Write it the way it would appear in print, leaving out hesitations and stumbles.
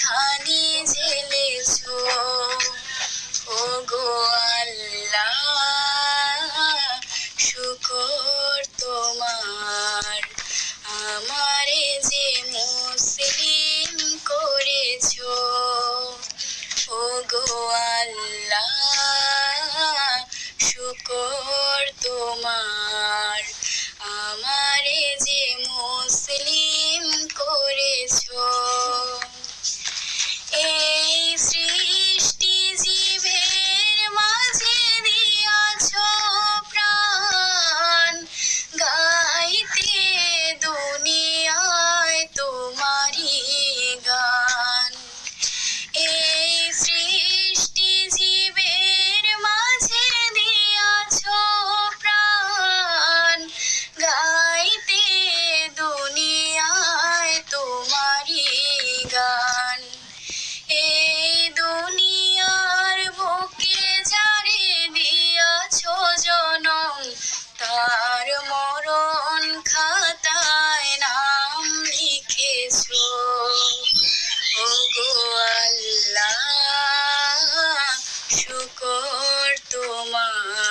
খানি জেলেছো। ওগো আল্লাহ শুকর তোমার, আমারে যে মুসলিম করেছো। ওগো আল্লাহ শুকর তোমার, আমারে যে মুসলিম করেছো। এই সৃষ্টি জীবের মাঝে দিয়াছো প্রাণ, গাইতে দুনিয়ায় তোমারি গান। এই সৃষ্টি জীবের মাঝে দিয়াছো প্রাণ, গাইতে দুনিয়ায় তোমারি গান। এই দুনিয়ার বুকে যারে দিয়াছো জনম, তার মরণ খাতায় নাম লিখেছো। ওগো আল্লাহ শুকর তোমার,